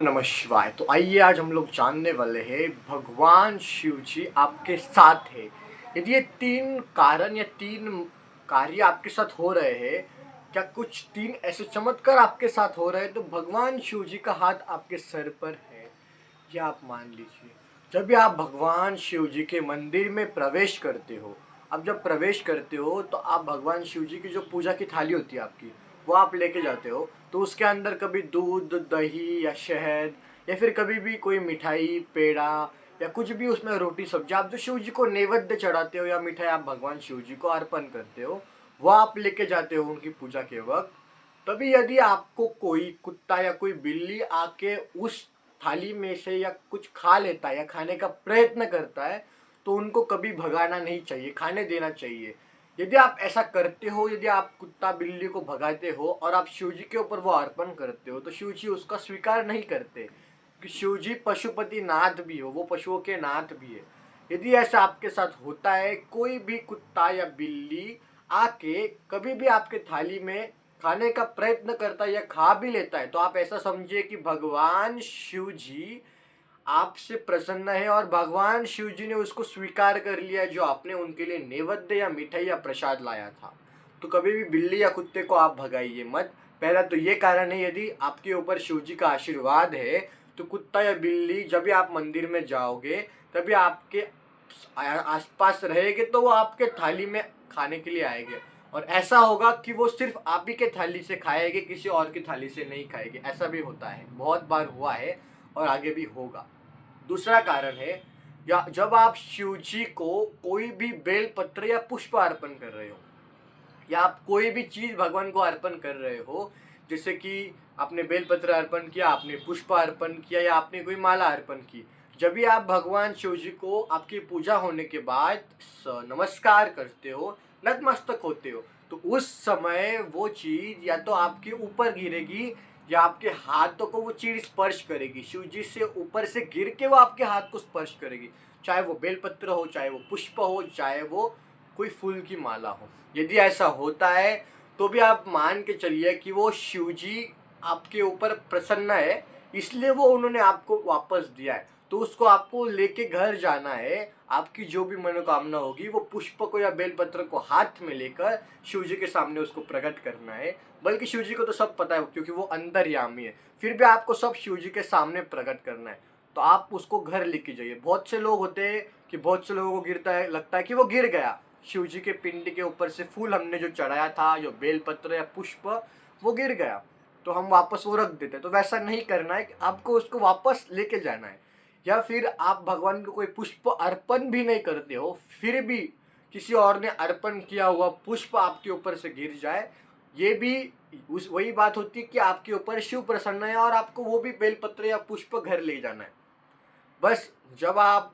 नमः शिवाय। तो आइए आज हम लोग जानने वाले हैं भगवान शिव जी आपके साथ है। यदि ये तीन कारण या तीन कार्य आपके साथ हो रहे हैं, क्या कुछ तीन ऐसे चमत्कार आपके साथ हो रहे हैं, तो भगवान शिव जी का हाथ आपके सर पर है। ये आप मान लीजिए। जब भी आप भगवान शिव जी के मंदिर में प्रवेश करते हो, आप जब प्रवेश करते हो तो आप भगवान शिव जी की जो पूजा की थाली होती है आपकी, वो आप लेके जाते हो। तो उसके अंदर कभी दूध, दही या शहद या फिर कभी भी कोई मिठाई, पेड़ा या कुछ भी उसमें रोटी सब्जी आप जो शिव जी को नैवेद्य चढ़ाते हो या मिठाई आप भगवान शिव जी को अर्पण करते हो, वो आप लेके जाते हो उनकी पूजा के वक्त। तभी यदि आपको कोई कुत्ता या कोई बिल्ली आके उस थाली में से या कुछ खा लेता है या खाने का प्रयत्न करता है, तो उनको कभी भगाना नहीं चाहिए, खाने देना चाहिए। यदि आप ऐसा करते हो, यदि आप कुत्ता बिल्ली को भगाते हो और आप शिव जी के ऊपर वो अर्पण करते हो, तो शिव जी उसका स्वीकार नहीं करते, कि शिव जी पशुपति नाथ भी हो, वो पशुओं के नाथ भी है। यदि ऐसा आपके साथ होता है, कोई भी कुत्ता या बिल्ली आके कभी भी आपके थाली में खाने का प्रयत्न करता है या खा भी लेता है, तो आप ऐसा समझिए कि भगवान शिव जी आपसे प्रसन्न है और भगवान शिव जी ने उसको स्वीकार कर लिया जो आपने उनके लिए नैवेद्य या मिठाई या प्रसाद लाया था। तो कभी भी बिल्ली या कुत्ते को आप भगाइए मत। पहला तो ये कारण है, यदि आपके ऊपर शिव जी का आशीर्वाद है, तो कुत्ता या बिल्ली जब भी आप मंदिर में जाओगे तभी आपके आसपास रहेंगे, तो वो आपके थाली में खाने के लिए आएंगे। और ऐसा होगा कि वो सिर्फ आप ही के थाली से खाएंगे, किसी और की थाली से नहीं खाएंगे। ऐसा भी होता है, बहुत बार हुआ है और आगे भी होगा। दूसरा कारण है, या जब आप शिव जी को कोई भी बेल पत्र या पुष्प अर्पण कर रहे हो, या आप कोई भी चीज भगवान को अर्पण कर रहे हो, जैसे कि आपने बेलपत्र अर्पण किया, आपने पुष्प अर्पण किया या आपने कोई माला अर्पण की, जब भी आप भगवान शिव जी को आपकी पूजा होने के बाद नमस्कार करते हो, नतमस्तक होते हो, तो उस समय वो चीज या तो आपके ऊपर गिरेगी या आपके हाथों को वो चीज स्पर्श करेगी। शिव जी से ऊपर से गिर के वो आपके हाथ को स्पर्श करेगी, चाहे वो बेलपत्र हो, चाहे वो पुष्प हो, चाहे वो कोई फूल की माला हो। यदि ऐसा होता है, तो भी आप मान के चलिए कि वो शिव जी आपके ऊपर प्रसन्न है, इसलिए वो उन्होंने आपको वापस दिया है। तो उसको आपको लेके घर जाना है। आपकी जो भी मनोकामना होगी, वो पुष्प को या बेलपत्र को हाथ में लेकर शिव जी के सामने उसको प्रकट करना है। बल्कि शिव जी को तो सब पता है, क्योंकि वो अंतर्यामी है, फिर भी आपको सब शिव जी के सामने प्रकट करना है। तो आप उसको घर लेके जाइए। बहुत से लोग होते हैं कि बहुत से लोगों को गिरता है, लगता है कि वो गिर गया, शिव जी के पिंड के ऊपर से फूल हमने जो चढ़ाया था, जो बेलपत्र या पुष्प, वो गिर गया, तो हम वापस वो रख देते। तो वैसा नहीं करना है, आपको उसको वापस लेके जाना है। या फिर आप भगवान को कोई पुष्प अर्पण भी नहीं करते हो, फिर भी किसी और ने अर्पण किया हुआ पुष्प आपके ऊपर से गिर जाए, ये भी उस वही बात होती है कि आपके ऊपर शिव प्रसन्न है और आपको वो भी बेलपत्र या पुष्प घर ले जाना है। बस जब आप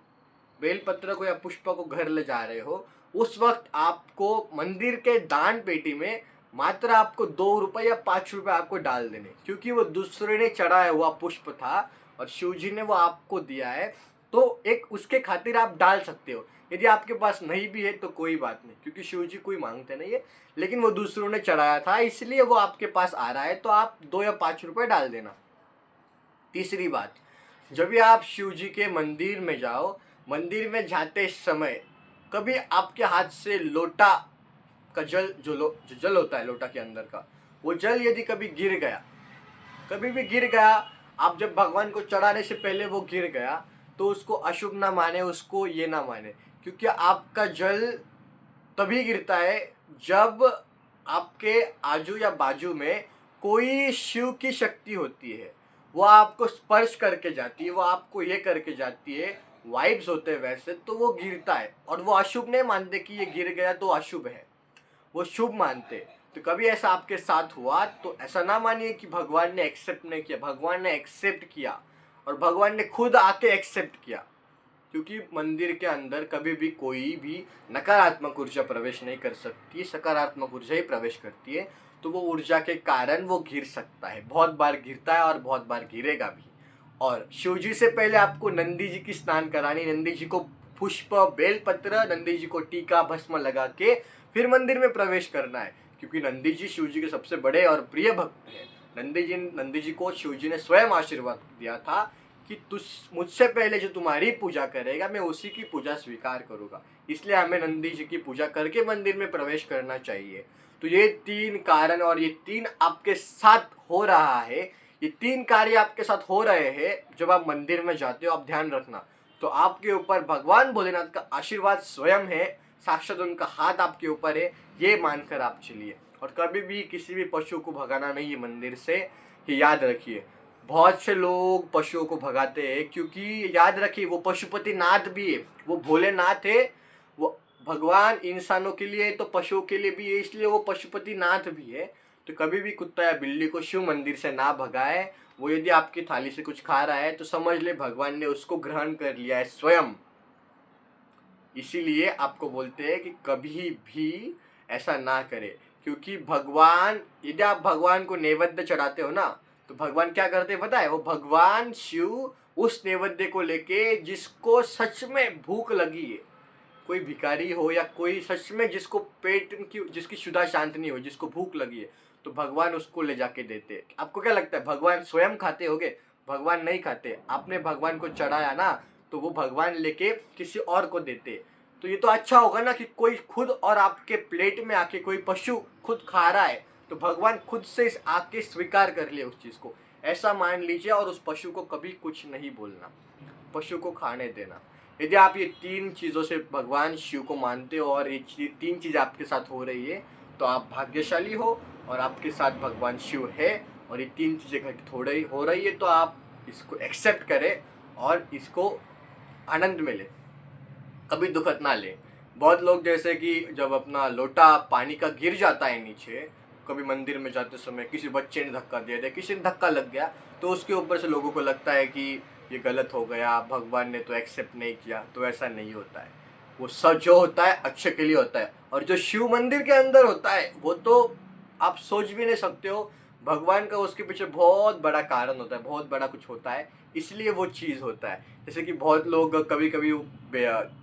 बेलपत्र को या पुष्प को घर ले जा रहे हो, उस वक्त आपको मंदिर के दान पेटी में मात्र आपको 2 रुपए या 5 रुपए आपको डाल देने, क्योंकि वो दूसरे ने चढ़ाया हुआ पुष्प था और शिव जी ने वो आपको दिया है। तो एक उसके खातिर आप डाल सकते हो। यदि आपके पास नहीं भी है तो कोई बात नहीं, क्योंकि शिव जी कोई मांगते नहीं है, लेकिन वो दूसरों ने चढ़ाया था इसलिए वो आपके पास आ रहा है, तो आप 2 या 5 रुपए डाल देना। तीसरी बात, जब भी आप शिव जी के मंदिर में जाओ, मंदिर में जाते समय कभी आपके हाथ से लोटा का जल, जो जल होता है लोटा के अंदर का, वो जल यदि कभी गिर गया, कभी भी गिर गया, आप जब भगवान को चढ़ाने से पहले वो गिर गया, तो उसको अशुभ ना माने, उसको ये ना माने। क्योंकि आपका जल तभी गिरता है जब आपके आजू या बाजू में कोई शिव की शक्ति होती है, वो आपको स्पर्श करके जाती है, वो आपको ये करके जाती है, वाइब्स होते हैं वैसे, तो वो गिरता है। और वो अशुभ नहीं मानते कि ये गिर गया तो अशुभ है, वो शुभ मानते। तो कभी ऐसा आपके साथ हुआ तो ऐसा ना मानिए कि भगवान ने एक्सेप्ट नहीं किया, भगवान ने एक्सेप्ट किया और भगवान ने खुद आके एक्सेप्ट किया। क्योंकि मंदिर के अंदर कभी भी कोई भी नकारात्मक ऊर्जा प्रवेश नहीं कर सकती, सकारात्मक ऊर्जा ही प्रवेश करती है। तो वो ऊर्जा के कारण वो गिर सकता है, बहुत बार गिरता है और बहुत बार गिरेगा भी। और शिव जी से पहले आपको नंदी जी की स्नान करानी, नंदी जी को पुष्प, बेलपत्र, नंदी जी को टीका भस्म लगा के फिर मंदिर में प्रवेश करना है, क्योंकि नंदी जी शिव जी के सबसे बड़े और प्रिय भक्त हैं। नंदी जी को शिव जी ने स्वयं आशीर्वाद दिया था कि तुझ मुझसे पहले जो तुम्हारी पूजा करेगा मैं उसी की पूजा स्वीकार करूँगा, इसलिए हमें नंदी जी की पूजा करके मंदिर में प्रवेश करना चाहिए। तो ये 3 कारण और ये 3 आपके साथ हो रहा है, ये 3 कार्य आपके साथ हो रहे हैं जब आप मंदिर में जाते हो। आप ध्यान रखना, तो आपके ऊपर भगवान भोलेनाथ का आशीर्वाद स्वयं है, साक्षात उनका हाथ आपके ऊपर है, ये मानकर आप चलिए। और कभी भी किसी भी पशु को भगाना नहीं है मंदिर से, ये याद रखिए। बहुत से लोग पशुओं को भगाते हैं, क्योंकि याद रखिए वो पशुपति नाथ भी है, वो भोलेनाथ है, वो भगवान इंसानों के लिए तो पशुओं के लिए भी है, इसलिए वो पशुपति नाथ भी है। तो कभी भी कुत्ता या बिल्ली को शिव मंदिर से ना भगाए। वो यदि आपकी थाली से कुछ खा रहा है तो समझ ले भगवान ने उसको ग्रहण कर लिया है स्वयं। इसीलिए आपको बोलते हैं कि कभी भी ऐसा ना करें, क्योंकि भगवान, यदि आप भगवान को नैवेद्य चढ़ाते हो ना, तो भगवान क्या करते हैं पता है? वो भगवान शिव उस नैवेद्य को लेके जिसको सच में भूख लगी है, कोई भिखारी हो या कोई सच में जिसको पेट की, जिसकी क्षुधा शांत नहीं हो, जिसको भूख लगी है, तो भगवान उसको ले जाके देते। आपको क्या लगता है भगवान स्वयं खाते होगे? भगवान नहीं खाते। आपने भगवान को चढ़ाया ना, तो वो भगवान लेके किसी और को देते। तो ये तो अच्छा होगा ना कि कोई खुद और आपके प्लेट में आके कोई पशु खुद खा रहा है, तो भगवान खुद से आके स्वीकार कर ले उस चीज़ को, ऐसा मान लीजिए। और उस पशु को कभी कुछ नहीं बोलना, पशु को खाने देना। यदि आप ये 3 चीज़ों से भगवान शिव को मानते हो और ये 3 चीज़ आपके साथ हो रही है, तो आप भाग्यशाली हो और आपके साथ भगवान शिव है। और ये 3 चीज़ें घटित हो रही है, तो आप इसको एक्सेप्ट करें और इसको आनंद में लें, कभी दुखत ना लें। बहुत लोग जैसे कि जब अपना लोटा पानी का गिर जाता है नीचे, कभी मंदिर में जाते समय किसी बच्चे ने धक्का दे दिया, किसी ने धक्का लग गया, तो उसके ऊपर से लोगों को लगता है कि ये गलत हो गया, भगवान ने तो एक्सेप्ट नहीं किया। तो ऐसा नहीं होता है। वो सब जो होता है अच्छे के लिए होता है। और जो शिव मंदिर के अंदर होता है वो तो आप सोच भी नहीं सकते हो। भगवान का उसके पीछे बहुत बड़ा कारण होता है, बहुत बड़ा कुछ होता है, इसलिए वो चीज़ होता है। जैसे कि बहुत लोग कभी कभी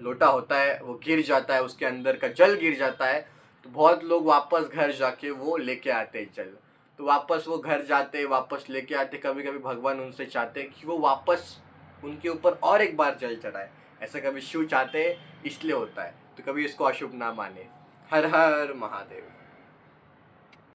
लोटा होता है, वो गिर जाता है, उसके अंदर का जल गिर जाता है, तो बहुत लोग वापस घर जाके वो लेके आते हैं जल। तो वापस वो घर जाते, वापस लेके आते। कभी कभी भगवान उनसे चाहते हैं कि वो वापस उनके ऊपर और एक बार जल चढ़ाए। ऐसा कभी शिव चाहते हैं, इसलिए होता है। तो कभी इसको अशुभ ना माने। हर हर महादेव।